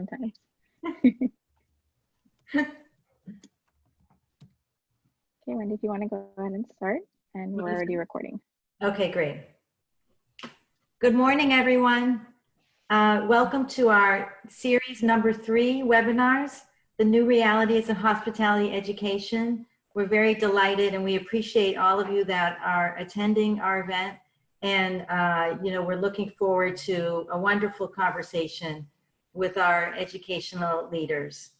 sometimes. Okay, Wendy, if you want to go ahead and start, and we're already recording. Okay, great. Good morning, everyone. Welcome to our series number 3 webinars, The New Realities of Hospitality Education. We're very delighted and we appreciate all of you that are attending our event. And, we're looking forward to a wonderful conversation with our educational leaders.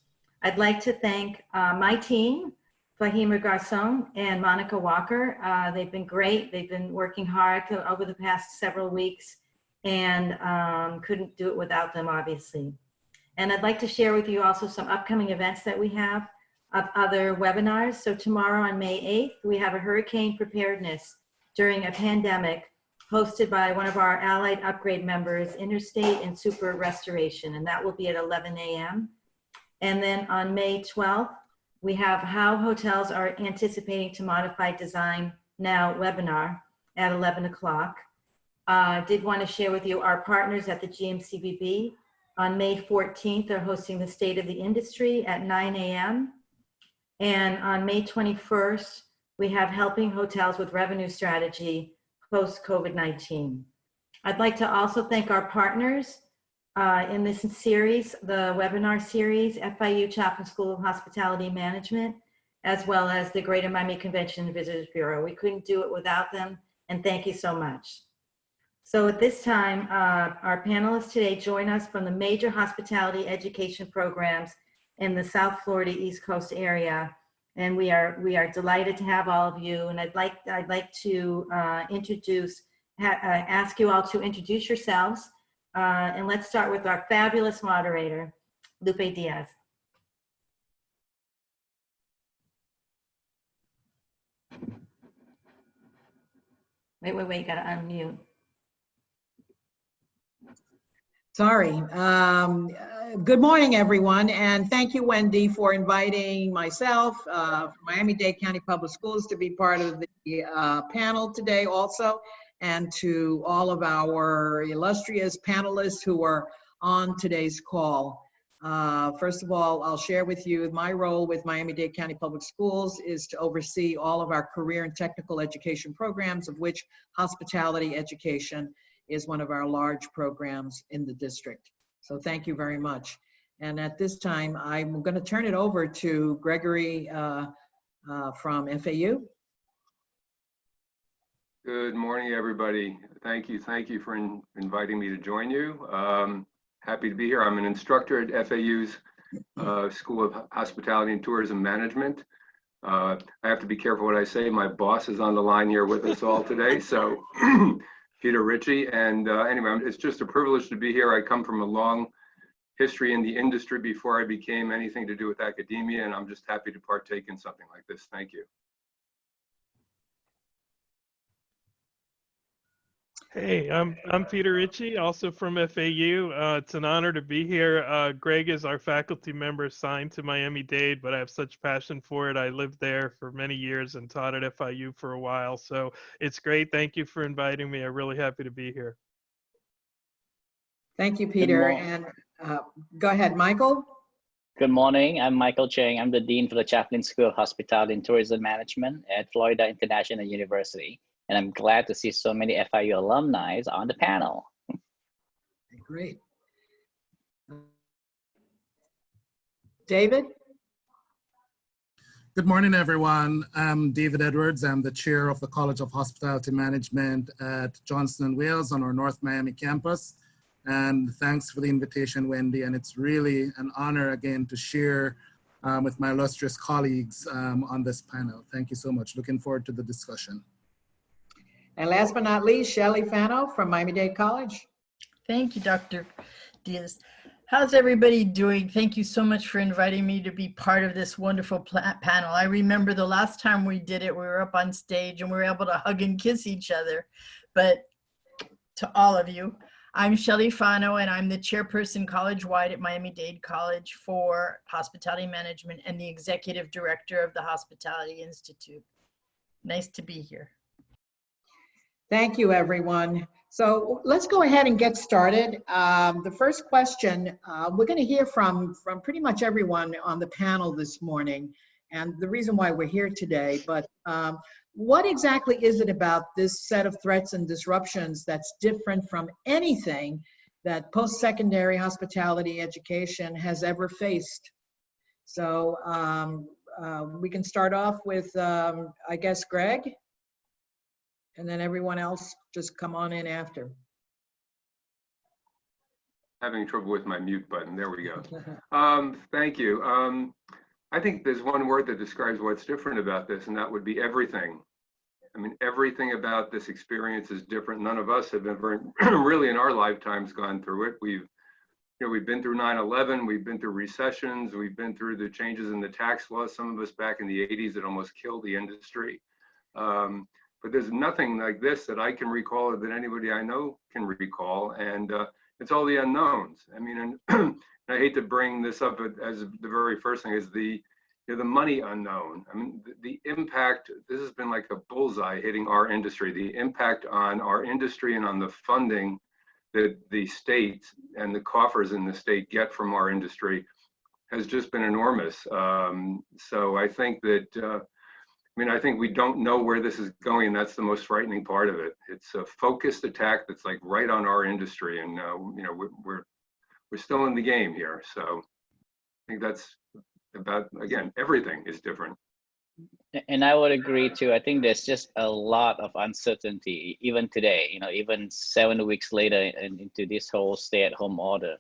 I'd like to thank my team, Fahima Garcon and Monica Walker. They've been great. They've been working hard over the past several weeks and couldn't do it without them, obviously. And I'd like to share with you also some upcoming events that we have of other webinars. So tomorrow on May 8th, we have a hurricane preparedness during a pandemic hosted by one of our Allied Upgrade members, Interstate and Super Restoration, and that will be at 11 a.m. And then on May 12th, we have How Hotels Are Anticipating to Modify Design Now webinar at 11 o'clock. Did want to share with you our partners at the GMCBB on May 14th are hosting the State of the Industry at 9 a.m. And on May 21st, we have Helping Hotels with Revenue Strategy post-COVID-19. I'd like to also thank our partners in this series, the webinar series, FIU Chaplain School of Hospitality Management, as well as the Greater Miami Convention and Visitors Bureau. We couldn't do it without them, and thank you so much. So at this time, our panelists today join us from the major hospitality education programs in the South Florida East Coast area. And we are delighted to have all of you. And I'd like to ask you all to introduce yourselves. And let's start with our fabulous moderator, Lupe Diaz. Wait, gotta unmute. Sorry. Good morning, everyone, and thank you, Wendy, for inviting myself, Miami-Dade County Public Schools, to be part of the panel today also, and to all of our illustrious panelists who are on today's call. First of all, I'll share with you my role with Miami-Dade County Public Schools is to oversee all of our career and technical education programs, of which hospitality education is one of our large programs in the district. So thank you very much. And at this time, I'm going to turn it over to Gregory from FAU. Good morning, everybody. Thank you for inviting me to join you. Happy to be here. I'm an instructor at FAU's School of Hospitality and Tourism Management. I have to be careful what I say. My boss is on the line here with us all today. So Peter Ritchie, and anyway, it's just a privilege to be here. I come from a long history in the industry before I became anything to do with academia, and I'm just happy to partake in something like this. Thank you. Hey, I'm Peter Ritchie, also from FAU. It's an honor to be here. Greg is our faculty member assigned to Miami-Dade, but I have such passion for it. I lived there for many years and taught at FIU for a while, so it's great. Thank you for inviting me. I'm really happy to be here. Thank you, Peter. And go ahead, Michael. Good morning. I'm Michael Cheng. I'm the Dean for the Chaplain School of Hospitality and Tourism Management at Florida International University. And I'm glad to see so many FIU alumni on the panel. Great. David? Good morning, everyone. I'm David Edwards. I'm the chair of the College of Hospitality Management at Johnson & Wales on our North Miami campus. And thanks for the invitation, Wendy. And it's really an honor again to share with my illustrious colleagues on this panel. Thank you so much. Looking forward to the discussion. And last but not least, Shelley Fano from Miami-Dade College. Thank you, Dr. Diaz. How's everybody doing? Thank you so much for inviting me to be part of this wonderful panel. I remember the last time we did it, we were up on stage and we were able to hug and kiss each other. But to all of you, I'm Shelley Fano and I'm the chairperson college-wide at Miami-Dade College for Hospitality Management and the executive director of the Hospitality Institute. Nice to be here. Thank you, everyone. So let's go ahead and get started. The first question, we're going to hear from pretty much everyone on the panel this morning, and the reason why we're here today. But what exactly is it about this set of threats and disruptions that's different from anything that post-secondary hospitality education has ever faced? So we can start off with, I guess, Greg, and then everyone else just come on in after. Having trouble with my mute button. There we go. Thank you. I think there's one word that describes what's different about this, and that would be everything. I mean, everything about this experience is different. None of us have ever really in our lifetimes gone through it. We've been through 9/11, we've been through recessions, we've been through the changes in the tax laws, some of us back in the 80s that almost killed the industry. But there's nothing like this that I can recall or that anybody I know can recall. And it's all the unknowns. I mean, and I hate to bring this up as the very first thing is the money unknown. I mean, the impact, this has been like a bullseye hitting our industry. The impact on our industry and on the funding that the state and the coffers in the state get from our industry has just been enormous. So I think that, I think we don't know where this is going, and that's the most frightening part of it. It's a focused attack that's like right on our industry, and we're still in the game here. So I think that's about, again, everything is different. And I would agree too. I think there's just a lot of uncertainty, even today, even 7 weeks later into this whole stay-at-home order.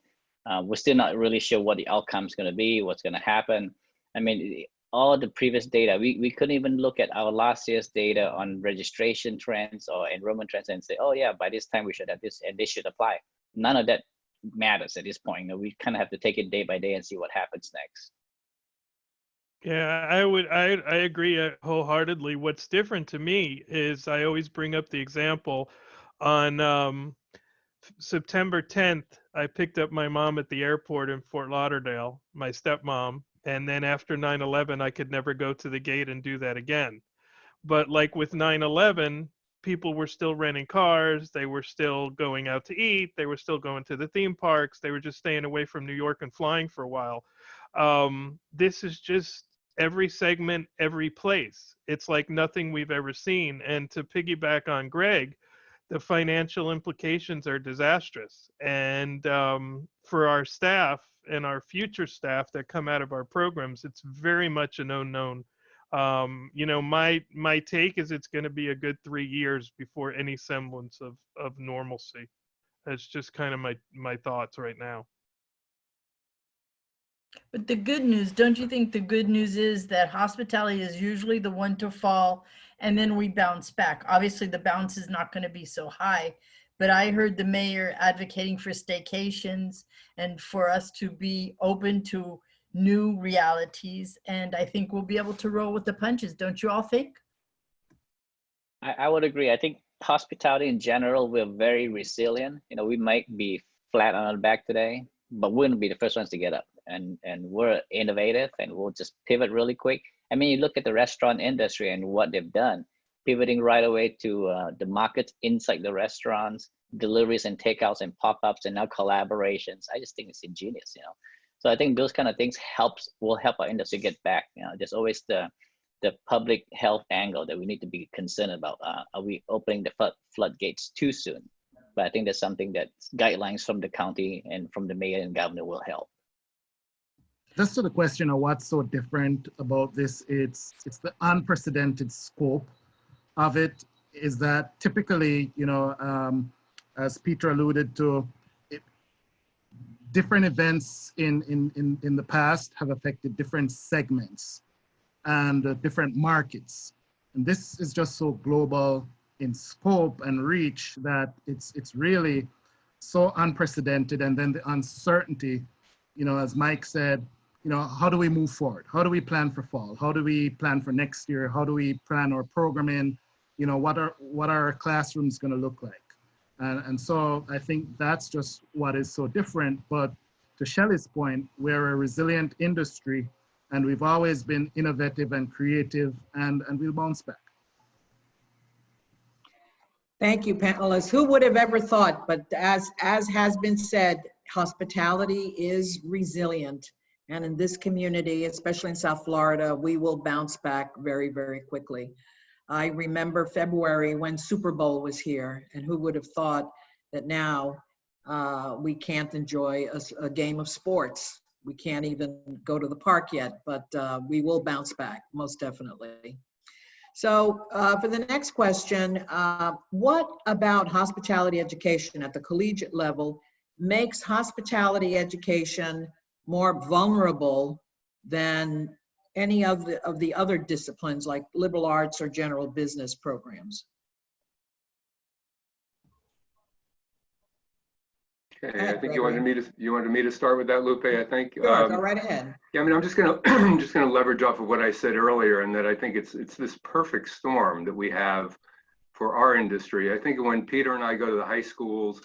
We're still not really sure what the outcome is going to be, what's going to happen. I mean, all the previous data, we couldn't even look at our last year's data on registration trends or enrollment trends and say, oh yeah, by this time we should have this and this should apply. None of that matters at this point. We kind of have to take it day by day and see what happens next. Yeah, I agree wholeheartedly. What's different to me is I always bring up the example on September 10th, I picked up my mom at the airport in Fort Lauderdale, my stepmom, and then after 9/11, I could never go to the gate and do that again. But like with 9/11, people were still renting cars, they were still going out to eat, they were still going to the theme parks, they were just staying away from New York and flying for a while. This is just every segment, every place. It's like nothing we've ever seen. And to piggyback on Greg, the financial implications are disastrous. And for our staff and our future staff that come out of our programs, it's very much an unknown. My take is it's going to be a good 3 years before any semblance of normalcy. That's just kind of my thoughts right now. But the good news, don't you think the good news is that hospitality is usually the one to fall and then we bounce back? Obviously the bounce is not going to be so high, but I heard the mayor advocating for staycations and for us to be open to new realities. And I think we'll be able to roll with the punches. Don't you all think? I would agree. I think hospitality in general, we're very resilient. We might be flat on our back today, but we're going to be the first ones to get up. And we're innovative and we'll just pivot really quick. I mean, you look at the restaurant industry and what they've done, pivoting right away to the markets inside the restaurants, deliveries and takeouts and pop-ups and now collaborations. I just think it's ingenious, So I think those kind of things will help our industry get back. There's always the public health angle that we need to be concerned about. Are we opening the floodgates too soon? But I think there's something that guidelines from the county and from the mayor and governor will help. Just to the question of what's so different about this, it's the unprecedented scope of it. Is that typically, as Peter alluded to, different events in the past have affected different segments and different markets. And this is just so global in scope and reach that it's really so unprecedented. And then the uncertainty, as Mike said, how do we move forward? How do we plan for fall? How do we plan for next year? How do we plan our programming? What are our classrooms going to look like? And so I think that's just what is so different. But to Shelley's point, we're a resilient industry and we've always been innovative and creative and we'll bounce back. Thank you, panelists. Who would have ever thought, but as has been said, hospitality is resilient. And in this community, especially in South Florida, we will bounce back very, very quickly. I remember February when Super Bowl was here, and who would have thought that now we can't enjoy a game of sports. We can't even go to the park yet, but we will bounce back, most definitely. So for the next question, what about hospitality education at the collegiate level makes hospitality education more vulnerable than any of the other disciplines like liberal arts or general business programs? Okay, I think you wanted me to start with that, Lupe. I think. Sure, go right ahead. Yeah, I mean, I'm just gonna leverage off of what I said earlier, and that I think it's this perfect storm that we have for our industry. I think when Peter and I go to the high schools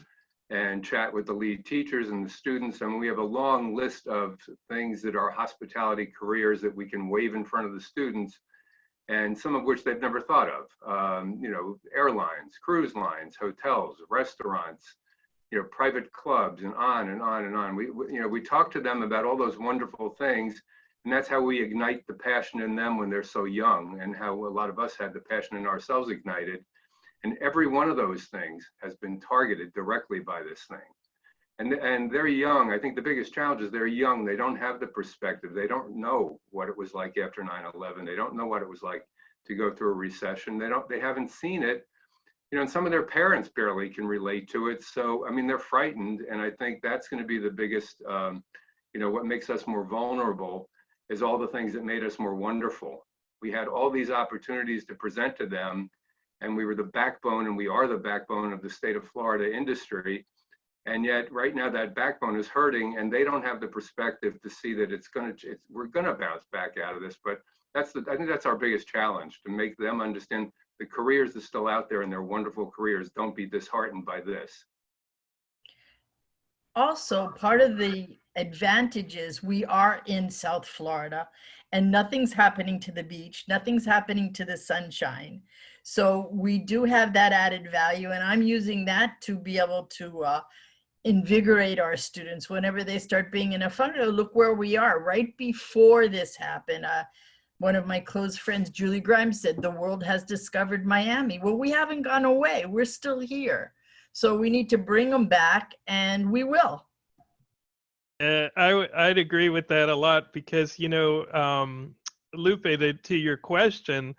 and chat with the lead teachers and the students, I mean, we have a long list of things that are hospitality careers that we can wave in front of the students, and some of which they've never thought of. You know, airlines, cruise lines, hotels, restaurants, you know, private clubs, and on and on and on. We talk to them about all those wonderful things, and that's how we ignite the passion in them when they're so young, and how a lot of us had the passion in ourselves ignited. And every one of those things has been targeted directly by this thing. And they're young. I think the biggest challenge is they're young. They don't have the perspective. They don't know what it was like after 9/11. They don't know what it was like to go through a recession. They haven't seen it. You know, and some of their parents barely can relate to it. So, I mean, they're frightened. And I think that's going to be the biggest, you know, what makes us more vulnerable is all the things that made us more wonderful. We had all these opportunities to present to them, and we were the backbone, and we are the backbone of the state of Florida industry. And yet right now that backbone is hurting, and they don't have the perspective to see that we're going to bounce back out of this. But I think that's our biggest challenge, to make them understand the careers are still out there and they're wonderful careers. Don't be disheartened by this. Also, part of the advantage is we are in South Florida and nothing's happening to the beach, nothing's happening to the sunshine. So we do have that added value, and I'm using that to be able to invigorate our students whenever they start being in a fun. Look where we are right before this happened. One of my close friends, Julie Grimes, said the world has discovered Miami. Well, we haven't gone away. We're still here. So we need to bring them back, and we will. I'd agree with that a lot because, you know, Lupe, to your question,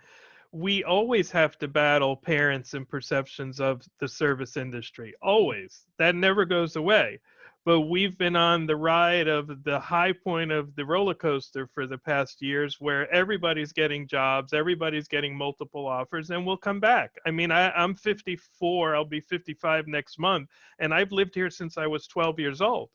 we always have to battle parents and perceptions of the service industry. Always. That never goes away. But we've been on the ride of the high point of the roller coaster for the past years, where everybody's getting jobs, everybody's getting multiple offers, and we'll come back. I mean, I'm 54, I'll be 55 next month, and I've lived here since I was 12 years old.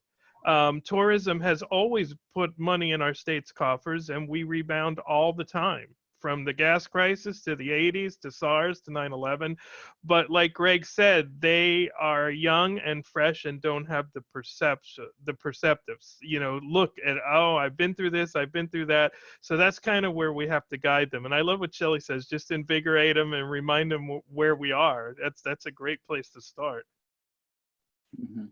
Tourism has always put money in our state's coffers, and we rebound all the time. From the gas crisis to the 80s to SARS to 9/11. But like Greg said, they are young and fresh and don't have the perceptives, you know, look at, oh, I've been through this, I've been through that. So that's kind of where we have to guide them. And I love what Shelley says, just invigorate them and remind them where we are. That's a great place to start. Mm-hmm.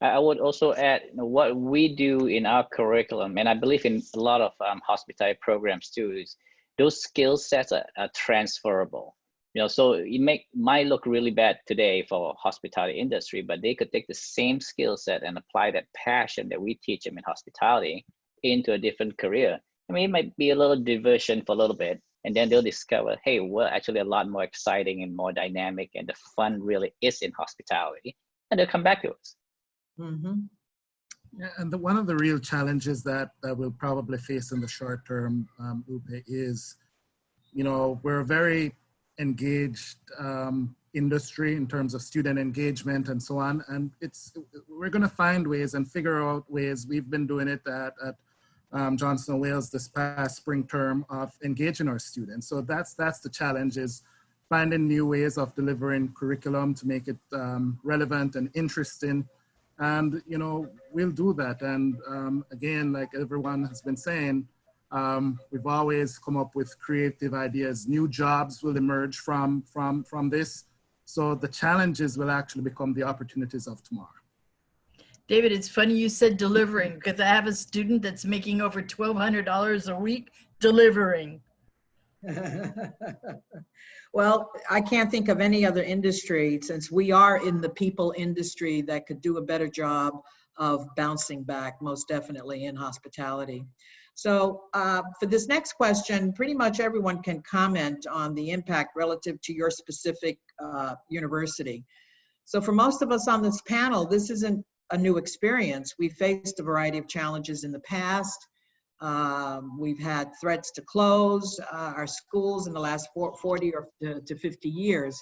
I would also add, you know, what we do in our curriculum, and I believe in a lot of hospitality programs too, is those skill sets are transferable. You know, so it might look really bad today for hospitality industry, but they could take the same skill set and apply that passion that we teach them in hospitality into a different career. I mean, it might be a little diversion for a little bit, and then they'll discover, hey, we're actually a lot more exciting and more dynamic, and the fun really is in hospitality, and they'll come back to us. Mm-hmm. Yeah, and one of the real challenges that we'll probably face in the short term, Lupe, is, you know, we're a very engaged industry in terms of student engagement and so on, and we're going to find ways and figure out ways. We've been doing it at Johnson & Wales this past spring term of engaging our students. So that's the challenge, is finding new ways of delivering curriculum to make it relevant and interesting. And, you know, we'll do that. And again, like everyone has been saying, we've always come up with creative ideas. New jobs will emerge from this. So the challenges will actually become the opportunities of tomorrow. David, it's funny you said delivering, because I have a student that's making over $1,200 a week delivering. Well, I can't think of any other industry, since we are in the people industry, that could do a better job of bouncing back, most definitely in hospitality. So for this next question, pretty much everyone can comment on the impact relative to your specific university. So for most of us on this panel, this isn't a new experience. We faced a variety of challenges in the past. We've had threats to close our schools in the last 40 or to 50 years.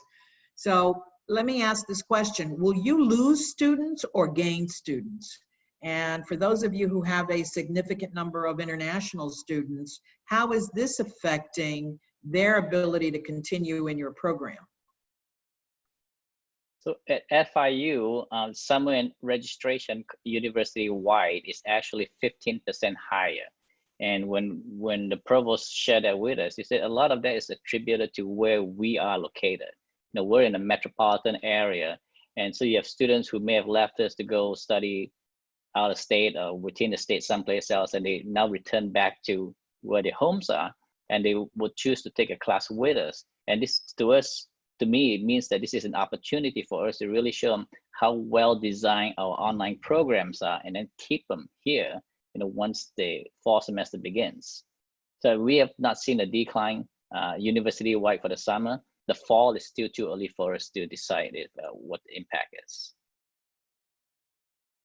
So let me ask this question. Will you lose students or gain students? And for those of you who have a significant number of international students, how is this affecting their ability to continue in your program? So at FIU, summer registration university-wide is actually 15% higher. And when the provost shared that with us, he said a lot of that is attributed to where we are located. You know, we're in a metropolitan area. And so you have students who may have left us to go study out of state or within the state someplace else, and they now return back to where their homes are, and they would choose to take a class with us. And this, to us, to me, it means that this is an opportunity for us to really show them how well designed our online programs are, and then keep them here, you know, once the fall semester begins. So we have not seen a decline university-wide for the summer. The fall is still too early for us to decide what the impact is.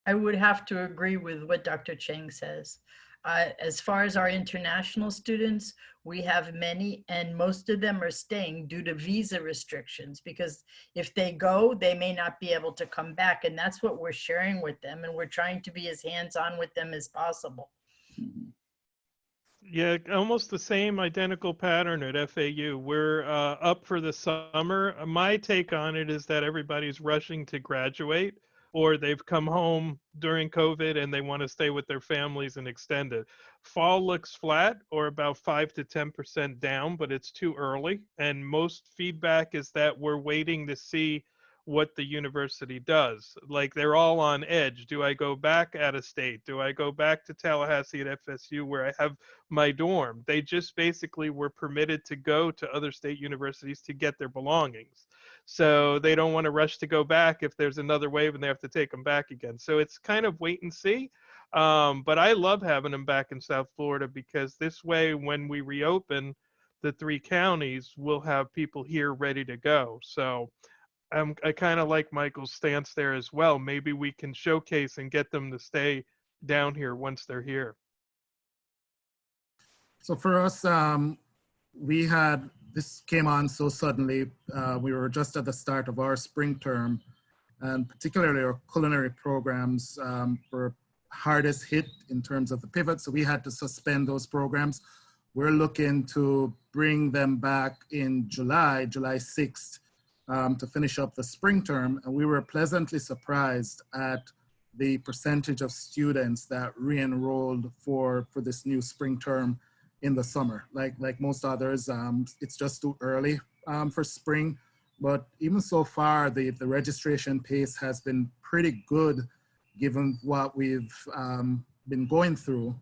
I would have to agree with what Dr. Cheng says. As far as our international students, we have many, and most of them are staying due to visa restrictions, because if they go, they may not be able to come back. And that's what we're sharing with them. And we're trying to be as hands-on with them as possible. Yeah, almost the same identical pattern at FAU. We're up for the summer. My take on it is that everybody's rushing to graduate, or they've come home during COVID and they want to stay with their families and extend it. Fall looks flat, or about 5 to 10% down, but it's too early. And most feedback is that we're waiting to see what the university does. Like, they're all on edge. Do I go back out of state? Do I go back to Tallahassee at FSU where I have my dorm? They just basically were permitted to go to other state universities to get their belongings. So they don't want to rush to go back if there's another wave and they have to take them back again. So it's kind of wait and see. But I love having them back in South Florida, because this way, when we reopen the 3 counties, we'll have people here ready to go. So I kind of like Michael's stance there as well. Maybe we can showcase and get them to stay down here once they're here. So for us, this came on so suddenly. We were just at the start of our spring term, and particularly our culinary programs were hardest hit in terms of the pivot. So we had to suspend those programs. We're looking to bring them back in July 6th, to finish up the spring term. And we were pleasantly surprised at the percentage of students that re-enrolled for this new spring term in the summer. Like most others, it's just too early for spring. But even so far, the registration pace has been pretty good given what we've been going through.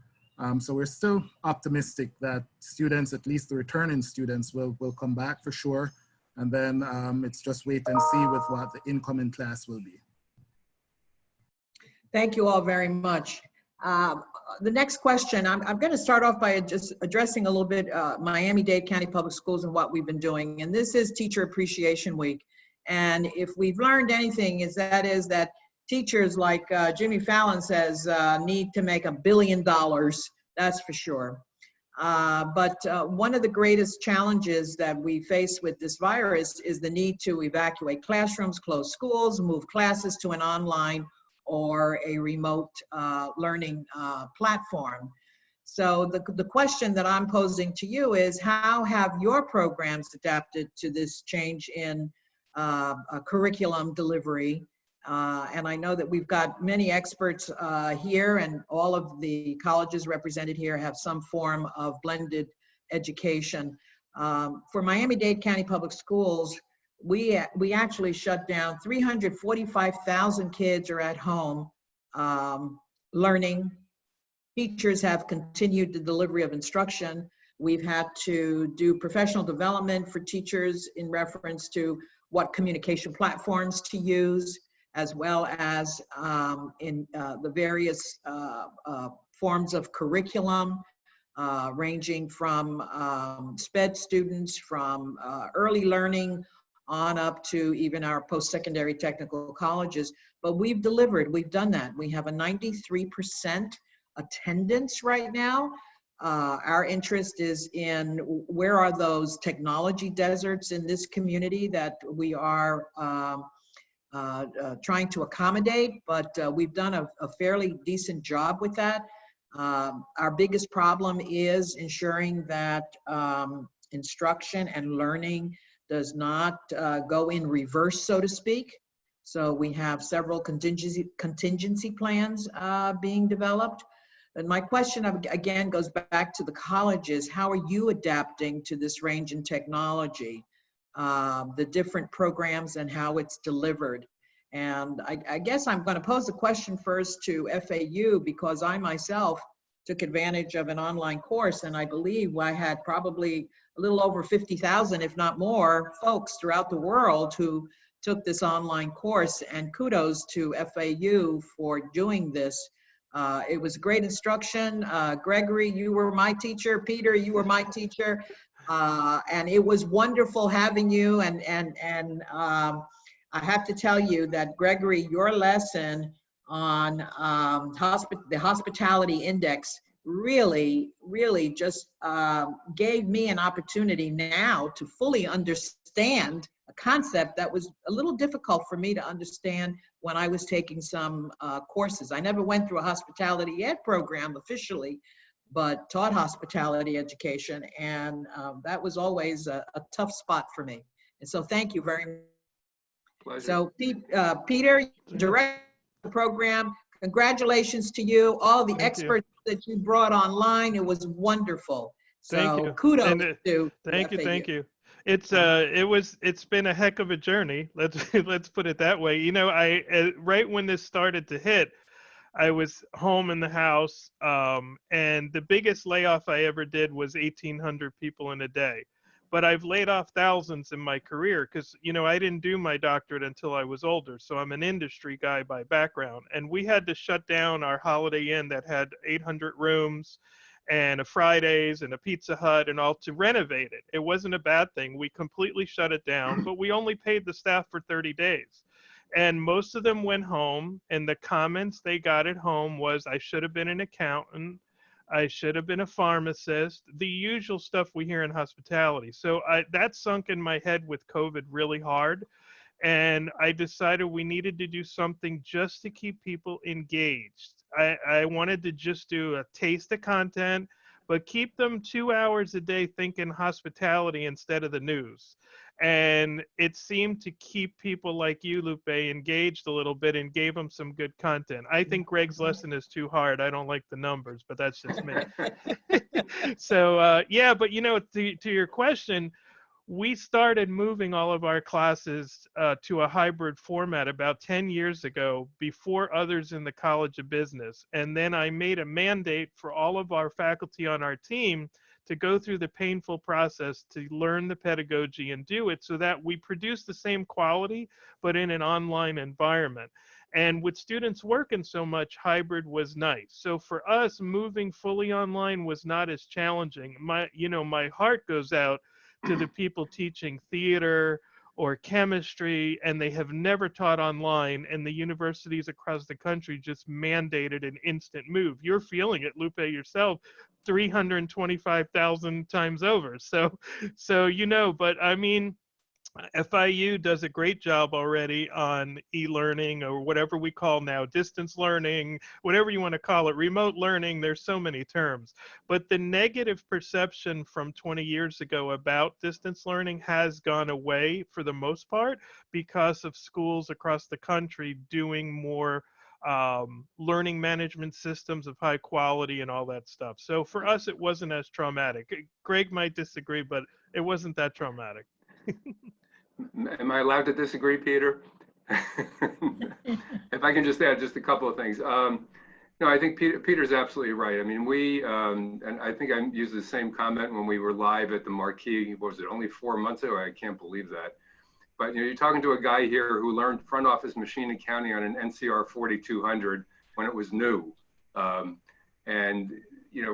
So we're still optimistic that students, at least the returning students, will come back for sure. And then it's just wait and see with what the incoming class will be. Thank you all very much. The next question, I'm going to start off by just addressing a little bit Miami-Dade County Public Schools and what we've been doing. And this is Teacher Appreciation Week. And if we've learned anything, is that teachers, like Jimmy Fallon says, need to make $1 billion, that's for sure. But one of the greatest challenges that we face with this virus is the need to evacuate classrooms, close schools, move classes to an online or a remote learning platform. So the question that I'm posing to you is, how have your programs adapted to this change in curriculum delivery? And I know that we've got many experts here, and all of the colleges represented here have some form of blended education. For Miami-Dade County Public Schools, we actually shut down 345,000 kids are at home learning. Teachers have continued the delivery of instruction. We've had to do professional development for teachers in reference to what communication platforms to use, as well as in the various forms of curriculum, ranging from SPED students, from early learning on up to even our post-secondary technical colleges. But we've delivered, we've done that. We have a 93% attendance right now. Our interest is in where are those technology deserts in this community that we are trying to accommodate, but we've done a fairly decent job with that. Our biggest problem is ensuring that instruction and learning does not go in reverse, so to speak. So we have several contingency plans being developed. And my question again goes back to the colleges. How are you adapting to this range in technology, the different programs and how it's delivered? And I guess I'm going to pose a question first to FAU, because I myself took advantage of an online course, and I believe I had probably a little over 50,000, if not more, folks throughout the world who took this online course, and kudos to FAU for doing this. It was great instruction. Gregory, you were my teacher. Peter, you were my teacher. And it was wonderful having you. And I have to tell you that, Gregory, your lesson on the hospitality index really just gave me an opportunity now to fully understand a concept that was a little difficult for me to understand when I was taking some courses. I never went through a hospitality ed program officially, but taught hospitality education, and that was always a tough spot for me. And so thank you very much. Pleasure. So Peter, direct the program. Congratulations to you, all the experts that you brought online. It was wonderful. So Thank you. kudos And, to thank you, FAU. thank you. It's been a heck of a journey. Let's put it that way. You know, right when this started to hit, I was home in the house, and the biggest layoff I ever did was 1,800 people in a day. But I've laid off thousands in my career because, you know, I didn't do my doctorate until I was older. So I'm an industry guy by background. And we had to shut down our Holiday Inn that had 800 rooms and a Fridays and a Pizza Hut and all to renovate it. It wasn't a bad thing. We completely shut it down, but we only paid the staff for 30 days. And most of them went home, and the comments they got at home was, I should have been an accountant. I should have been a pharmacist, the usual stuff we hear in hospitality. So that sunk in my head with COVID really hard. And I decided we needed to do something just to keep people engaged. I wanted to just do a taste of content, but keep them 2 hours a day thinking hospitality instead of the news. And it seemed to keep people like you, Lupe, engaged a little bit and gave them some good content. I think Greg's lesson is too hard. I don't like the numbers, but that's just me. So, yeah, but you know, to your question, we started moving all of our classes to a hybrid format about 10 years ago before others in the College of Business. And then I made a mandate for all of our faculty on our team to go through the painful process to learn the pedagogy and do it so that we produce the same quality, but in an online environment. And with students working so much, hybrid was nice. So for us, moving fully online was not as challenging. My heart goes out to the people teaching theater or chemistry, and they have never taught online, and the universities across the country just mandated an instant move. You're feeling it, Lupe, yourself, 325,000 times over. So you know, but I mean, FIU does a great job already on e-learning, or whatever we call now, distance learning, whatever you want to call it, remote learning. There's so many terms. But the negative perception from 20 years ago about distance learning has gone away for the most part because of schools across the country doing more learning management systems of high quality and all that stuff. So for us, it wasn't as traumatic. Greg might disagree, but it wasn't that traumatic. Am I allowed to disagree, Peter? If I can just add just a couple of things. No, I think Peter's absolutely right. I mean, and I think I used the same comment when we were live at the Marquee. What was it, only 4 months ago? I can't believe that. But you're talking to a guy here who learned front office machine accounting on an NCR 4200 when it was new. And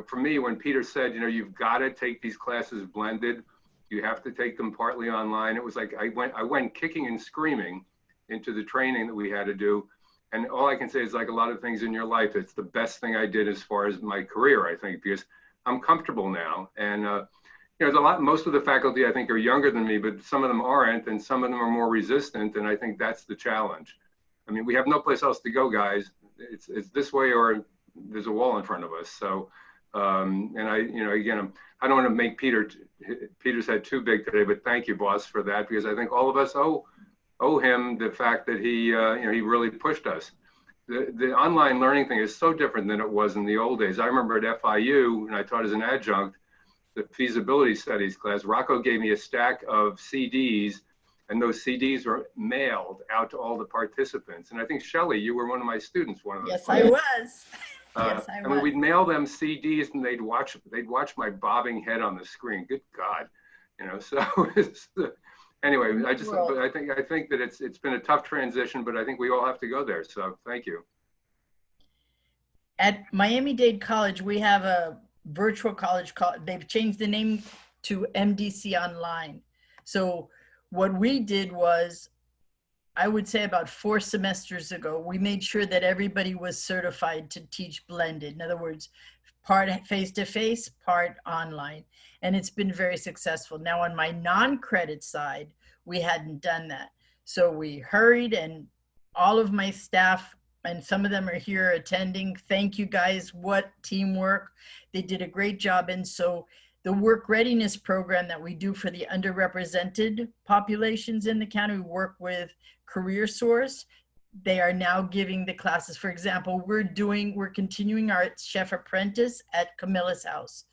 for me, when Peter said, you've got to take these classes blended, you have to take them partly online. It was like I went kicking and screaming into the training that we had to do. And all I can say is, like a lot of things in your life, it's the best thing I did as far as my career, I think, because I'm comfortable now. And there's most of the faculty I think are younger than me, but some of them aren't, and some of them are more resistant. And I think that's the challenge. I mean, we have no place else to go, guys. It's this way or there's a wall in front of us. So, and again, I don't want to make Peter's head too big today, but thank you, boss, for that, because I think all of us owe him the fact that he really pushed us. The online learning thing is so different than it was in the old days. I remember at FIU, and I taught as an adjunct, the feasibility studies class, Rocco gave me a stack of CDs, and those CDs were mailed out to all the participants. And I think, Shelley, you were one of my students, one of those. Yes, I was. Yes, I was. I mean, we'd mail them CDs, and they'd watch my bobbing head on the screen. Good God, so it's anyway, I think that it's been a tough transition, but I think we all have to go there. So thank you. At Miami-Dade College, we have a virtual college called, they've changed the name to MDC Online. So what we did was, I would say about 4 semesters ago, we made sure that everybody was certified to teach blended. In other words, part face-to-face, part online. And it's been very successful. Now on my non-credit side, we hadn't done that. So we hurried, and all of my staff, and some of them are here attending. Thank you guys, what teamwork. They did a great job. And so the work readiness program that we do for the underrepresented populations in the county, we work with Career Source. They are now giving the classes. For example, we're continuing our chef apprentice at Camilla's house,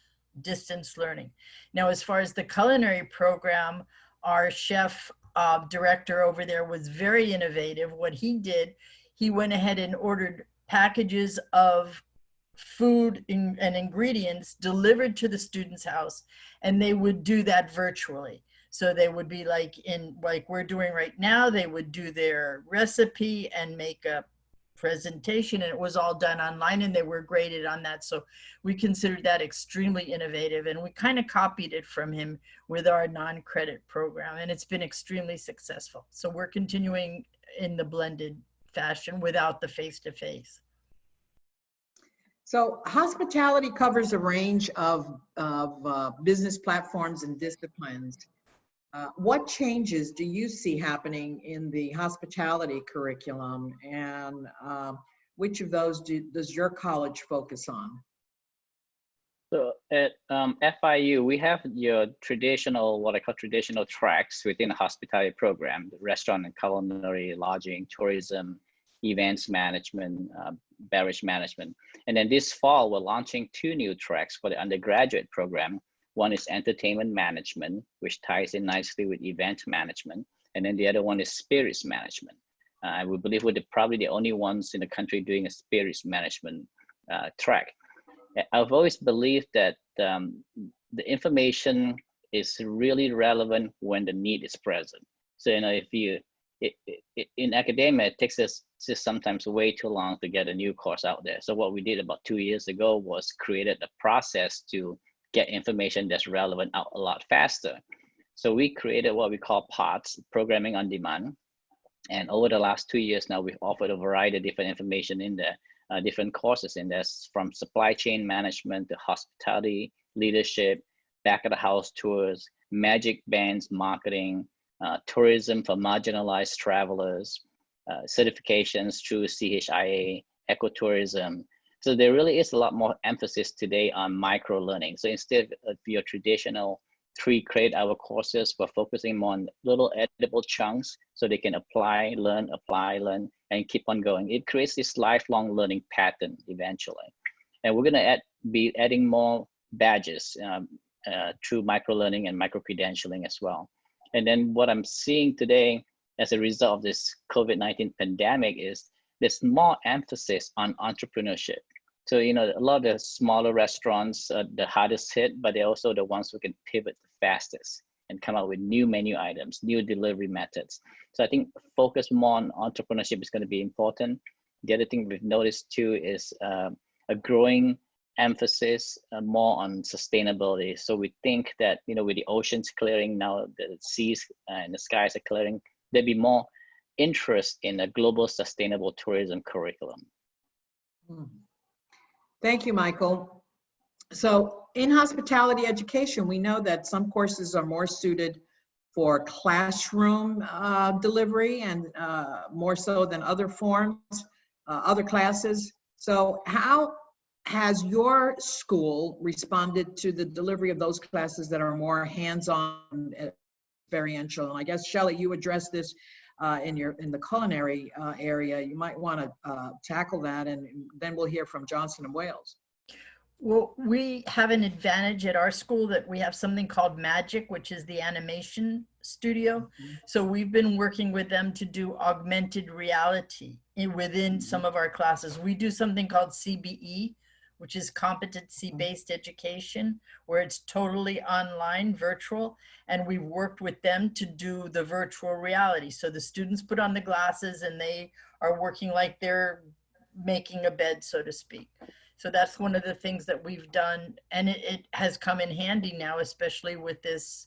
distance learning. Now, as far as the culinary program, our chef director over there was very innovative. What he did, he went ahead and ordered packages of food and ingredients delivered to the student's house, and they would do that virtually. So they would be like we're doing right now, they would do their recipe and make a presentation, and it was all done online, and they were graded on that. So we considered that extremely innovative, and we kind of copied it from him with our non-credit program, and it's been extremely successful. So we're continuing in the blended fashion without the face-to-face. So hospitality covers a range of business platforms and disciplines. What changes do you see happening in the hospitality curriculum, and which of those does your college focus on? So at FIU, we have your traditional, what I call traditional tracks within the hospitality program: restaurant and culinary, lodging, tourism, events management, beverage management. And then this fall, we're launching 2 new tracks for the undergraduate program. One is entertainment management, which ties in nicely with event management. And then the other one is spirits management. We believe we're probably the only ones in the country doing a spirits management track. I've always believed that the information is really relevant when the need is present. So, if you, in academia, it takes us just sometimes way too long to get a new course out there. So what we did about 2 years ago was created a process to get information that's relevant out a lot faster. So we created what we call POTS, Programming on Demand. And over the last 2 years now, we've offered a variety of different information in there, different courses in there, from supply chain management to hospitality, leadership, back of the house tours, magic bands marketing, tourism for marginalized travelers, certifications through CHIA, ecotourism. So there really is a lot more emphasis today on micro learning. So instead of your traditional 3 credit-hour courses, we're focusing more on little edible chunks so they can apply, learn, and keep on going. It creates this lifelong learning pattern eventually. And we're gonna be adding more badges through micro learning and micro credentialing as well. And then what I'm seeing today as a result of this COVID-19 pandemic is there's more emphasis on entrepreneurship. So, you know, a lot of the smaller restaurants are the hardest hit, but they're also the ones who can pivot the fastest and come up with new menu items, new delivery methods. So I think focus more on entrepreneurship is going to be important. The other thing we've noticed too is a growing emphasis more on sustainability. So we think that, you know, with the oceans clearing now, the seas and the skies are clearing, there'd be more interest in a global sustainable tourism curriculum. Thank you, Michael. So in hospitality education, we know that some courses are more suited for classroom delivery and more so than other forms, other classes. So how has your school responded to the delivery of those classes that are more hands-on, experiential? And I guess, Shelley, you addressed this in the culinary area. You might want to tackle that, and then we'll hear from Johnson and Wales. Well, we have an advantage at our school that we have something called Magic, which is the animation studio. So we've been working with them to do augmented reality within some of our classes. We do something called CBE, which is competency-based education, where it's totally online, virtual, and we've worked with them to do the virtual reality. So the students put on the glasses and they are working like they're making a bed, so to speak. So that's one of the things that we've done, and it has come in handy now, especially with this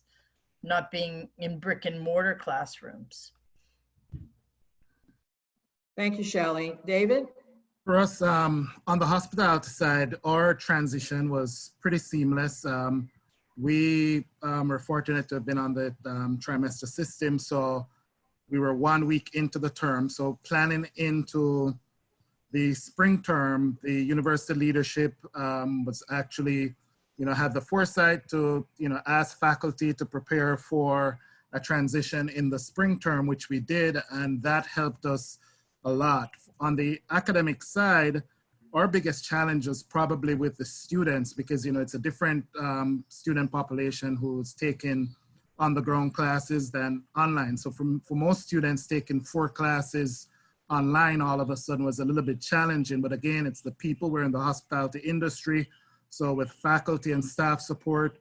not being in brick and mortar classrooms. Thank you, Shelley. David? For us, on the hospitality side, our transition was pretty seamless. We were fortunate to have been on the trimester system, so we were 1 week into the term. So planning into the spring term, the university leadership was actually, had the foresight to, ask faculty to prepare for a transition in the spring term, which we did, and that helped us a lot. On the academic side, our biggest challenge was probably with the students because, it's a different student population who's taking on-the-ground classes than online. So for most students, taking 4 classes online all of a sudden was a little bit challenging, but again, it's the people. We're in the hospitality industry. So with faculty and staff support,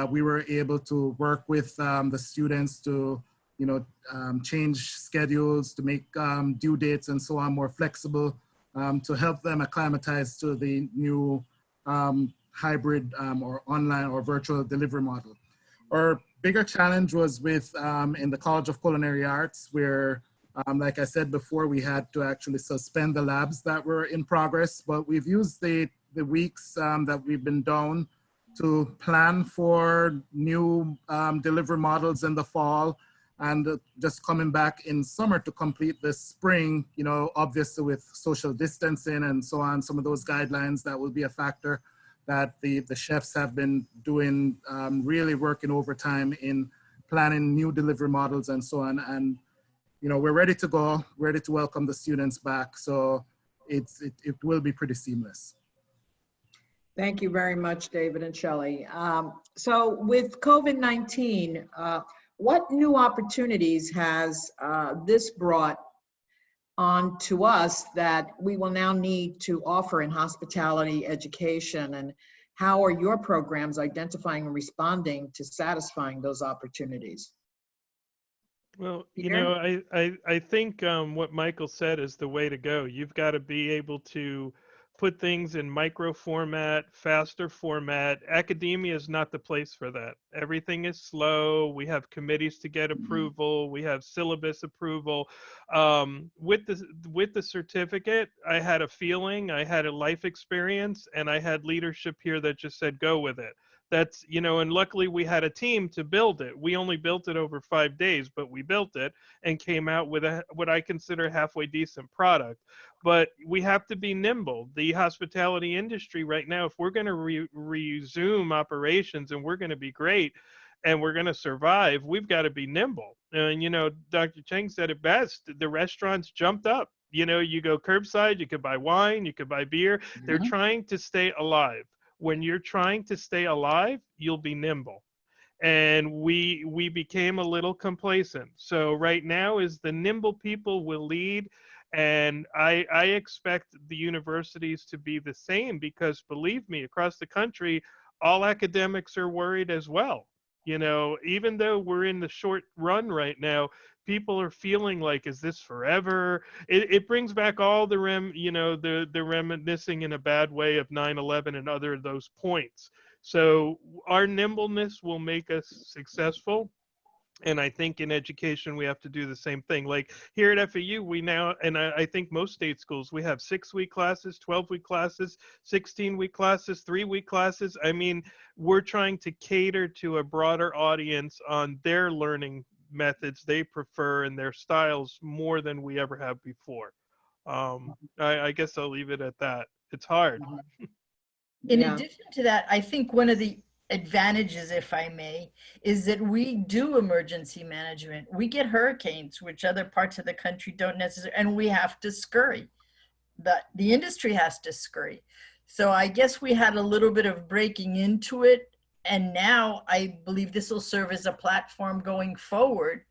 we were able to work with the students to, change schedules, to make due dates and so on more flexible, to help them acclimatize to the new hybrid or online or virtual delivery model. Our bigger challenge was with in the College of Culinary Arts, where like I said before, we had to actually suspend the labs that were in progress, but we've used the weeks that we've been down to plan for new delivery models in the fall, and just coming back in summer to complete this spring, obviously with social distancing and so on, some of those guidelines that will be a factor that the chefs have been doing, really working overtime in planning new delivery models and so on. And we're ready to go, ready to welcome the students back. So it will be pretty seamless. Thank you very much, David and Shelley. So with COVID-19, what new opportunities has this brought on to us that we will now need to offer in hospitality education? And how are your programs identifying and responding to satisfying those opportunities? Well, Peter? I think what Michael said is the way to go. You've got to be able to put things in micro format, faster format. Academia is not the place for that. Everything is slow. We have committees to get approval. We have syllabus approval. With the certificate, I had a feeling, I had a life experience, and I had leadership here that just said, go with it. That's, and luckily we had a team to build it. We only built it over 5 days, but we built it and came out with what I consider halfway decent product. But we have to be nimble. The hospitality industry right now, if we're going to resume operations and we're going to be great and we're going to survive, we've got to be nimble. And, Dr. Cheng said it best. The restaurants jumped up. You go curbside, you could buy wine, you could buy beer. They're trying to stay alive. When you're trying to stay alive, you'll be nimble. and we became a little complacent. So right now is the nimble people will lead, and I expect the universities to be the same, because believe me, across the country, all academics are worried as well. You know, even though we're in the short run right now, people are feeling like, is this forever? It brings back all the the reminiscing in a bad way of 9/11 and other of those points. So our nimbleness will make us successful. And I think in education, we have to do the same thing. Like here at FAU, we now, and I think most state schools, we have 6-week classes, 12-week classes, 16-week classes, 3-week classes. I mean, we're trying to cater to a broader audience on their learning methods they prefer and their styles more than we ever have before. I guess I'll leave it at that. It's hard. In Yeah. addition to that, I think one of the advantages, if I may, is that we do emergency management. We get hurricanes, which other parts of the country don't necessarily, and we have to scurry. The industry has to scurry. So I guess we had a little bit of breaking into it. And now I believe this will serve as a platform going forward.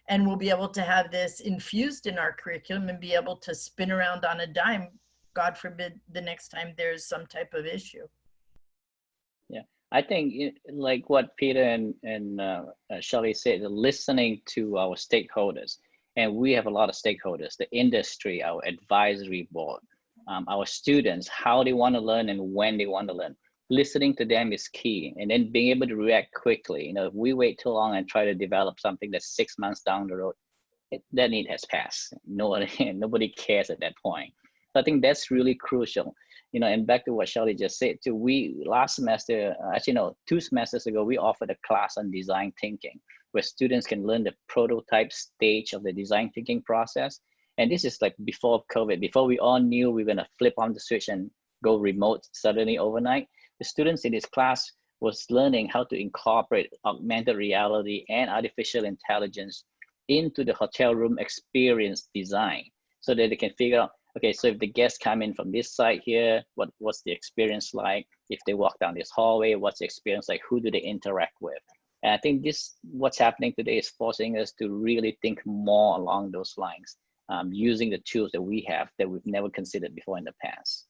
And we'll be able to have this infused in our curriculum and be able to spin around on a dime, God forbid, the next time there's some type of issue. Yeah, I think like what Peter and Shelley said, listening to our stakeholders, and we have a lot of stakeholders, the industry, our advisory board, our students, how they want to learn and when they want to learn. Listening to them is key, and then being able to react quickly. You know, if we wait too long and try to develop something that's 6 months down the road, that need has passed. Nobody cares at that point. So I think that's really crucial. You know, and back to what Shelley just said too, we last semester, actually no, 2 semesters ago, we offered a class on design thinking, where students can learn the prototype stage of the design thinking process. And this is like before COVID, before we all knew we were gonna flip on the switch and go remote suddenly overnight. The students in this class was learning how to incorporate augmented reality and artificial intelligence into the hotel room experience design, so that they can figure out, okay, so if the guests come in from this side here, what's the experience like? If they walk down this hallway, what's the experience like? Who do they interact with? And I think what's happening today is forcing us to really think more along those lines, using the tools that we have that we've never considered before in the past.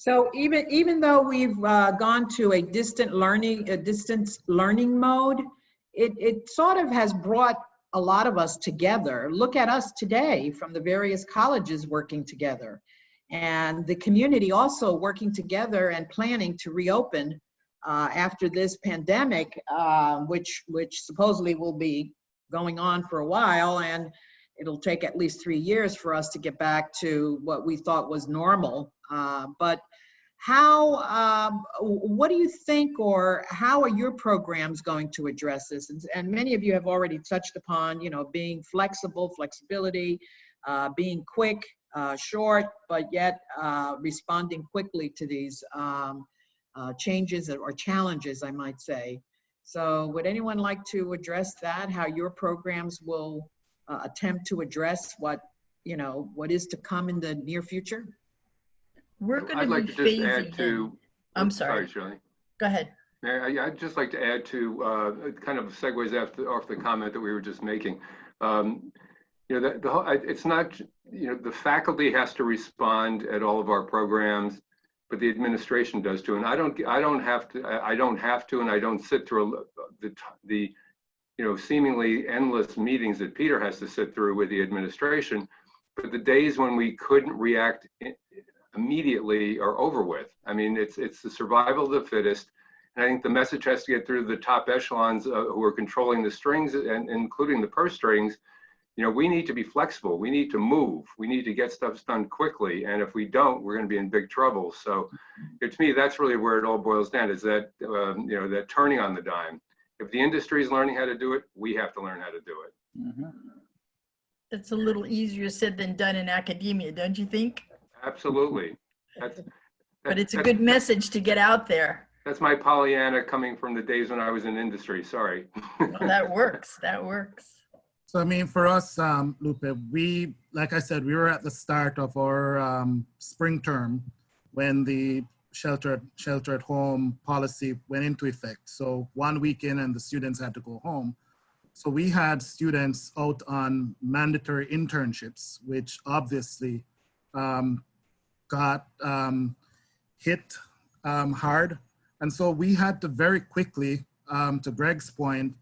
So even though we've gone to a distance learning mode, it sort of has brought a lot of us together. Look at us today from the various colleges working together, and the community also working together and planning to reopen after this pandemic, which supposedly will be going on for a while, and it'll take at least 3 years for us to get back to what we thought was normal. But what do you think, or how are your programs going to address this? And many of you have already touched upon, you know, being flexibility, being quick, short, but yet responding quickly to these changes or challenges, I might say. So would anyone like to address that, how your programs will attempt to address what is to come in the near future? We're going to I'd like be to just phasing add to. in. I'm sorry. Shirley. Go ahead. I'd just like to add to it kind of segues off the comment that we were just making. You know, it's not, you know, the faculty has to respond at all of our programs, but the administration does too. And I don't have to, and I don't sit through the you know, seemingly endless meetings that Peter has to sit through with the administration. But the days when we couldn't react immediately are over with. I mean, it's the survival of the fittest. And I think the message has to get through the top echelons who are controlling the strings, and including the purse strings. You know, we need to be flexible. We need to move. We need to get stuff done quickly. And if we don't, we're going to be in big trouble. So to me, that's really where it all boils down, is that, you know, that turning on the dime. If the industry is learning how to do it, we have to learn how to do it. Mm-hmm. It's a little easier said than done in academia, don't you think? Absolutely. But it's a good message to get out there. That's my Pollyanna coming from the days when I was in industry. Sorry. Well, that works. That works. So, I mean, for us, Lupe, like I said, we were at the start of our spring term when the shelter at home policy went into effect. So 1 week in and the students had to go home. So we had students out on mandatory internships, which obviously got hit hard. And so we had to very quickly, to Greg's point,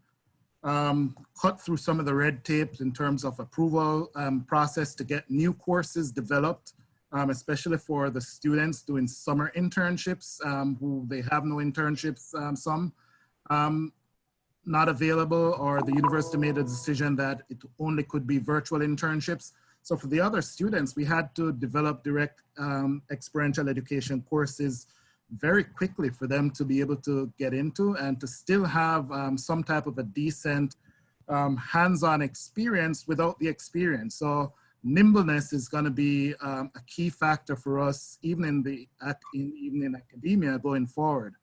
cut through some of the red tape in terms of approval process to get new courses developed, especially for the students doing summer internships who they have no internships, some not available, or the university made a decision that it only could be virtual internships. So for the other students, we had to develop direct experiential education courses very quickly for them to be able to get into and to still have some type of a decent hands-on experience without the experience. So nimbleness is going to be a key factor for us, even in academia going forward.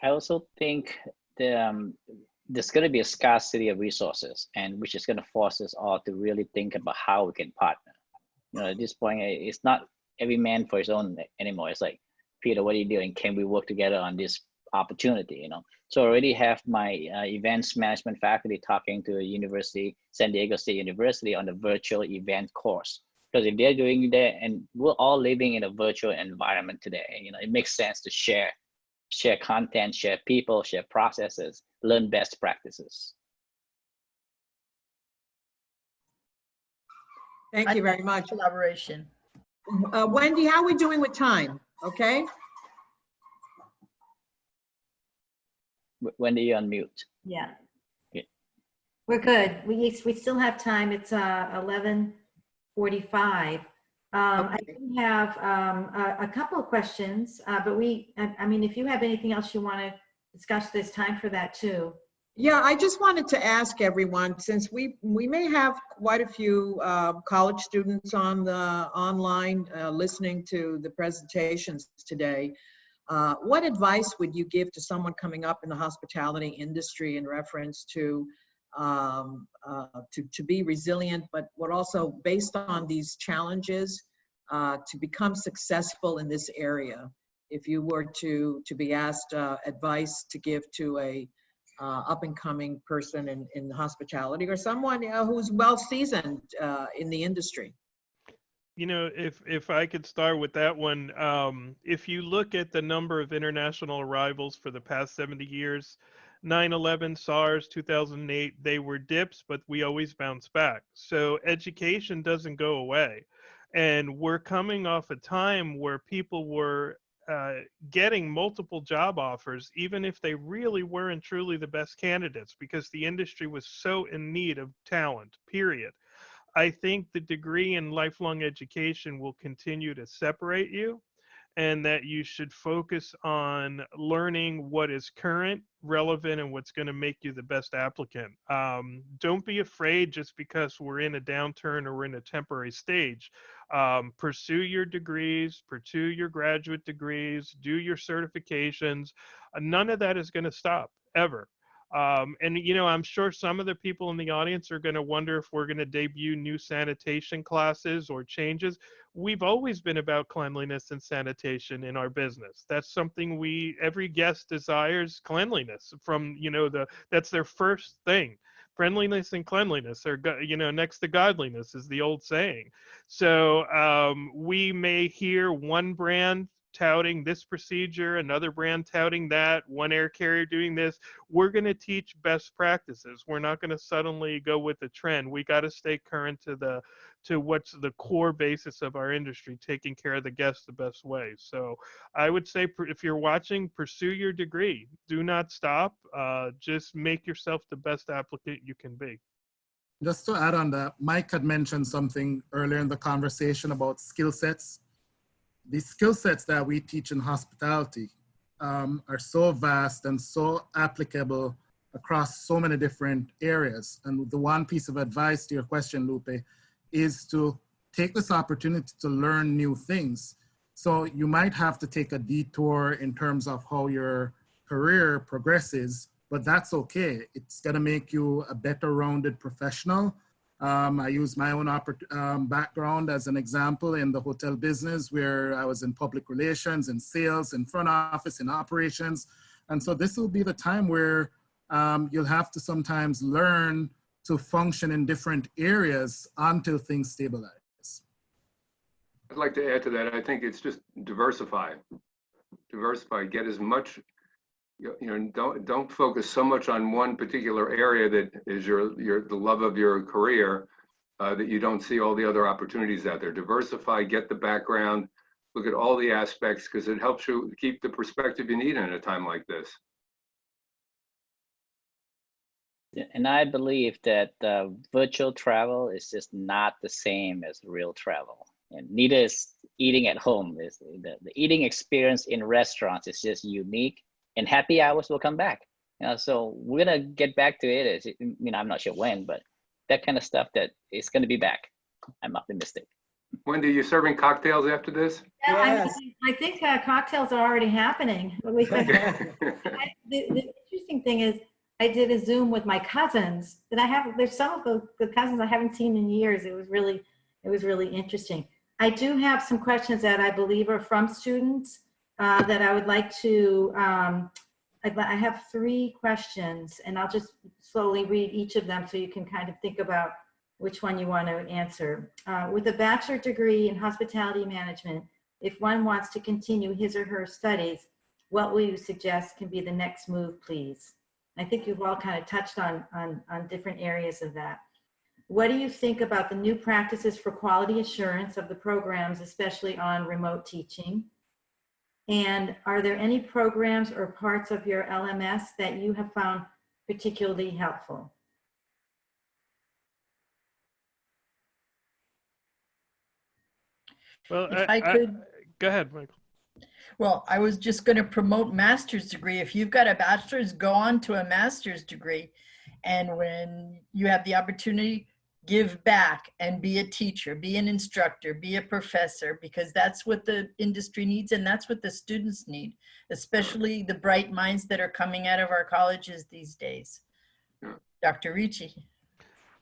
I also think there's going to be a scarcity of resources, and which is going to force us all to really think about how we can partner. You know, at this point, it's not every man for his own anymore. It's like, Peter, what are you doing? Can we work together on this opportunity? You know, so I already have my events management faculty talking to a university, San Diego State University, on the virtual event course. Because if they're doing that, and we're all living in a virtual environment today, you know, it makes sense to share content, share people, share processes, learn best practices. Thank you very much. Collaboration. Wendy, how are we doing with time? Okay. Wendy, you're on mute. Yeah. Yeah. We're good. We still have time. It's 11:45. I do have a couple of questions, but I mean, if you have anything else you want to discuss, there's time for that too. Yeah, I just wanted to ask everyone, since we may have quite a few college students on the online listening to the presentations today, what advice would you give to someone coming up in the hospitality industry in reference to be resilient, but what also based on these challenges to become successful in this area? If you were to be asked advice to give to a up-and-coming person in hospitality, or someone who's well seasoned in the industry. You know, if I could start with that one, if you look at the number of international arrivals for the past 70 years, 9/11, SARS, 2008, they were dips, but we always bounce back. So education doesn't go away. And we're coming off a time where people were getting multiple job offers, even if they really weren't truly the best candidates, because the industry was so in need of talent, period. I think the degree in lifelong education will continue to separate you, and that you should focus on learning what is current, relevant, and what's going to make you the best applicant. Don't be afraid just because we're in a downturn or we're in a temporary stage. Pursue your degrees, pursue your graduate degrees, do your certifications. None of that is going to stop, ever. And, you know, I'm sure some of the people in the audience are going to wonder if we're going to debut new sanitation classes or changes. We've always been about cleanliness and sanitation in our business. That's something every guest desires, cleanliness from, you know, that's their first thing. Friendliness and cleanliness are, you know, next to godliness is the old saying. So we may hear one brand touting this procedure, another brand touting that, one air carrier doing this. We're going to teach best practices. We're not going to suddenly go with the trend. We got to stay current to what's the core basis of our industry, taking care of the guests the best way. So I would say, if you're watching, pursue your degree. Do not stop. Just make yourself the best applicant you can be. Just to add on that, Mike had mentioned something earlier in the conversation about skill sets. The skill sets that we teach in hospitality are so vast and so applicable across so many different areas. And the one piece of advice to your question, Lupe, is to take this opportunity to learn new things. So you might have to take a detour in terms of how your career progresses, but that's okay. It's gonna make you a better rounded professional I use my own background as an example in the hotel business, where I was in public relations, in sales, in front office, in operations. And so this will be the time where you'll have to sometimes learn to function in different areas until things stabilize. I'd like to add to that. I think it's just diversify, get as much, you know, don't focus so much on one particular area that is the love of your career, that you don't see all the other opportunities out there. Diversify, get the background, look at all the aspects, because it helps you keep the perspective you need in a time like this. And I believe that virtual travel is just not the same as real travel. And neither is eating at home. The eating experience in restaurants is just unique, and happy hours will come back. You know, so we're gonna get back to it. I'm not sure when, but that kind of stuff that is gonna be back. I'm optimistic. Wendy, you serving cocktails after this? Yeah, Yes. I think cocktails are already happening. The interesting thing is, I did a Zoom with my cousins that there's some of the cousins I haven't seen in years. It was really interesting. I do have some questions that I believe are from students that I would like to, I have 3 questions, and I'll just slowly read each of them so you can kind of think about which one you want to answer. With a bachelor degree in hospitality management, if one wants to continue his or her studies, what will you suggest can be the next move, please? I think you've all kind of touched on different areas of that. What do you think about the new practices for quality assurance of the programs, especially on remote teaching? And are there any programs or parts of your LMS that you have found particularly helpful? Well, If I could. Go ahead, Michael. Well, I was just going to promote master's degree. If you've got a bachelor's, go on to a master's degree. And when you have the opportunity, give back and be a teacher, be an instructor, be a professor, because that's what the industry needs and that's what the students need, especially the bright minds that are coming out of our colleges these days. Dr. Ricci.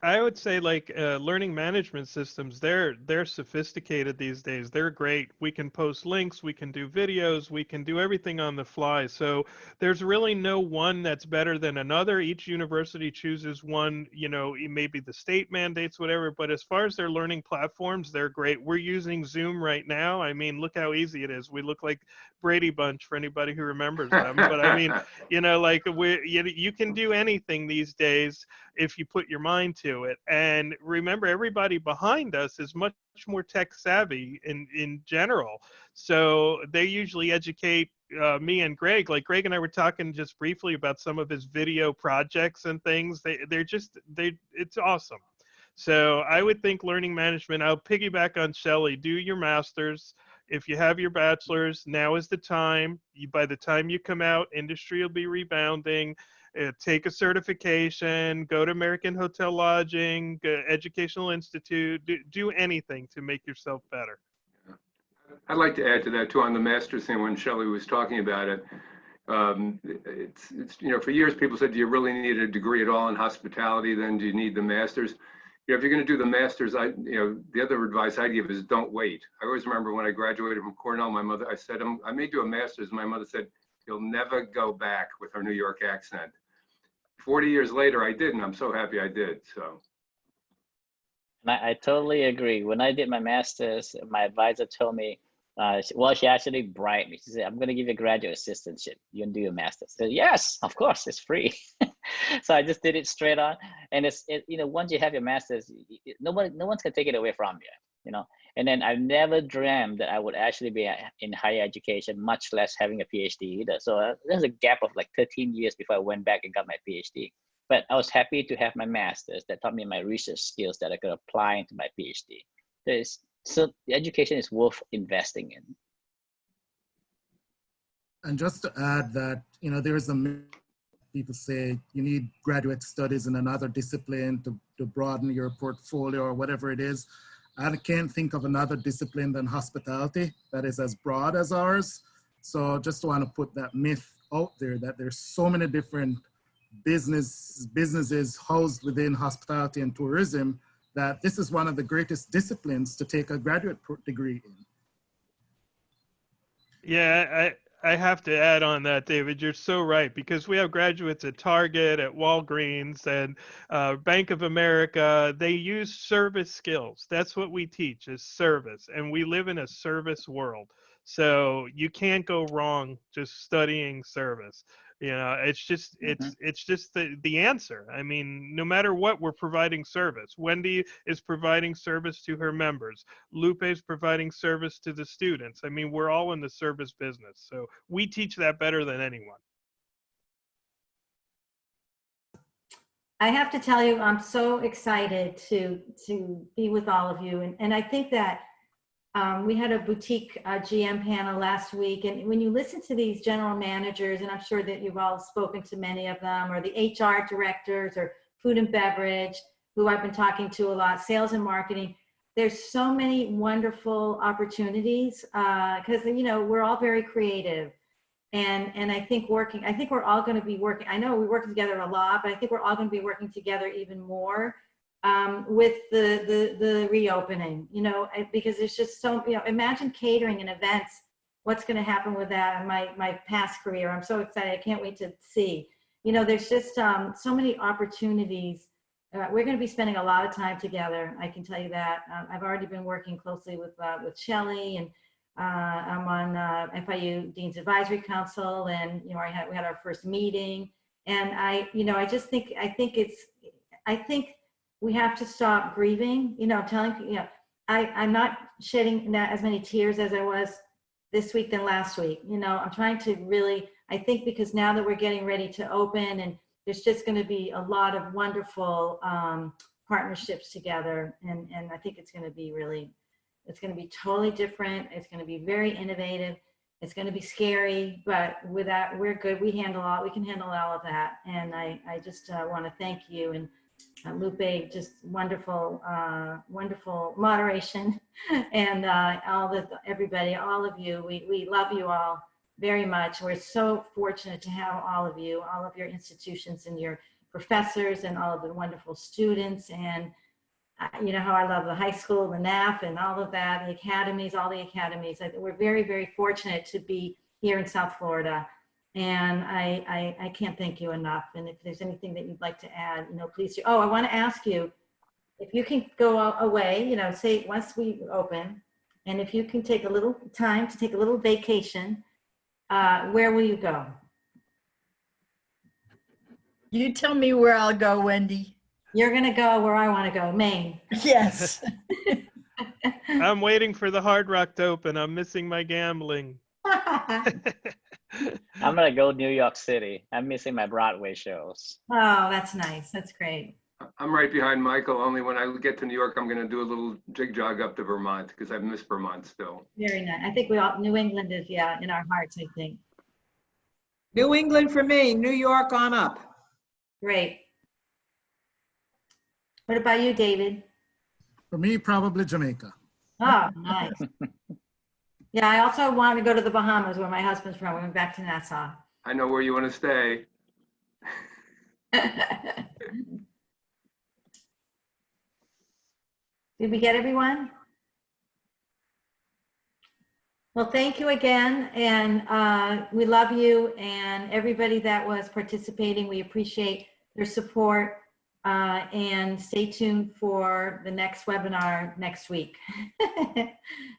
I would say like learning management systems, they're sophisticated these days. They're great. We can post links, we can do videos, we can do everything on the fly. So there's really no one that's better than another. Each university chooses one, you know, maybe the state mandates, whatever. But as far as their learning platforms, they're great. We're using Zoom right now. I mean, look how easy it is. We look like Brady Bunch for anybody who remembers them. But I mean, you know, like you can do anything these days if you put your mind to it. And remember, everybody behind us is much more tech savvy in general. So they usually educate me and Greg. Like Greg and I were talking just briefly about some of his video projects and things. It's awesome. So I would think learning management, I'll piggyback on Shelley, do your master's. If you have your bachelor's, now is the time. By the time you come out, industry will be rebounding. Take a certification, go to American Hotel Lodging, Educational Institute, do anything to make yourself better. I'd like to add to that too on the master's thing when Shelley was talking about it. It's you know, for years people said, do you really need a degree at all in hospitality? Then do you need the master's? You know, if you're going to do the master's, the other advice I give is don't wait. I always remember when I graduated from Cornell, my mother, I said, I may do a master's. My mother said, you'll never go back, with her New York accent. 40 years later, I did, and I'm so happy I did. So, And I totally agree. When I did my master's, my advisor told me, well, she actually bribed me. She said, I'm going to give you a graduate assistantship. You can do your master's. I said, yes, of course, it's free. So I just did it straight on. And you know, once you have your master's, no one's going to take it away from you, you know. And then I never dreamt that I would actually be in higher education, much less having a PhD either. So there's a gap of like 13 years before I went back and got my PhD. But I was happy to have my master's that taught me my research skills that I could apply into my PhD. So the education is worth investing in. And just to add that, you know, there's people say you need graduate studies in another discipline to broaden your portfolio or whatever it is. I can't think of another discipline than hospitality that is as broad as ours. So just want to put that myth out there that there's so many different businesses housed within hospitality and tourism that this is one of the greatest disciplines to take a graduate degree in. Yeah, I have to add on that, David. You're so right, because we have graduates at Target, at Walgreens, and Bank of America. They use service skills. That's what we teach, is service. And we live in a service world. So you can't go wrong just studying service. You know, it's just the answer. I mean, no matter what, we're providing service. Wendy is providing service to her members. Lupe is providing service to the students. I mean, we're all in the service business. So we teach that better than anyone. I have to tell you, I'm so excited to be with all of you. And I think that we had a boutique GM panel last week. And when you listen to these general managers, and I'm sure that you've all spoken to many of them, or the HR directors or food and beverage, who I've been talking to a lot, sales and marketing, there's so many wonderful opportunities because, you know, we're all very creative. And I think we're all going to be working. I know we work together a lot, but I think we're all going to be working together even more with the reopening, you know, because there's just so, you know, imagine catering and events, what's going to happen with that in my past career. I'm so excited. I can't wait to see, you know, there's just so many opportunities. We're going to be spending a lot of time together. I can tell you that. I've already been working closely with Shelley, and I'm on FIU Dean's Advisory Council, and, you know, we had our first meeting, and I think we have to stop grieving, you know, I'm not shedding as many tears as I was this week than last week. You know, I'm trying to really, I think because now that we're getting ready to open, and there's just going to be a lot of wonderful partnerships together. And I think it's going to be it's going to be totally different. It's going to be very innovative. It's going to be scary, but with that, we're good. We can handle all of that. And I just want to thank you. And Lupe, just wonderful, wonderful moderation, and everybody, all of you. We love you all very much. We're so fortunate to have all of you, all of your institutions, and your professors, and all of the wonderful students. And you know how I love the high school, the NAF, and all of that, the academies, all the academies. We're very, very fortunate to be here in South Florida. And I can't thank you enough. And if there's anything that you'd like to add, you know, please do. Oh, I want to ask you, if you can go away, you know, say once we open, and if you can take a little time to take a little vacation, where will you go? You tell me where I'll go, Wendy. You're going to go where I want to go, Maine. Yes. I'm waiting for the Hard Rock to open. I'm missing my gambling. I'm gonna go New York City. I'm missing my Broadway shows. Oh, that's nice. That's great. I'm right behind Michael. Only when I get to New York, I'm gonna do a little jig jog up to Vermont, because I miss Vermont still. Very nice. I think New England is, yeah, in our hearts, I think. New England for me, New York on up. Great. What about you, David? For me, probably Jamaica. Oh, nice. Yeah, I also want to go to the Bahamas, where my husband's from. We went back to Nassau. I know where you want to stay. Did we get everyone? Well, thank you again. And we love you, and everybody that was participating. We appreciate your support. And stay tuned for the next webinar next week.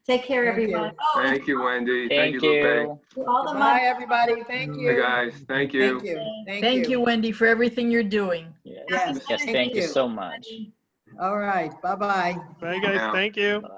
Take care, everyone. Oh, Thank you, Wendy. Thank you, you. Lupe. all the Bye, everybody. Thank you. Hey, guys. Thank you. Thank you. Thank you, Wendy, for everything you're doing. Yes, Yes, yes, thank you so much. All right. Bye-bye. Bye, guys. Now. Thank you. Bye.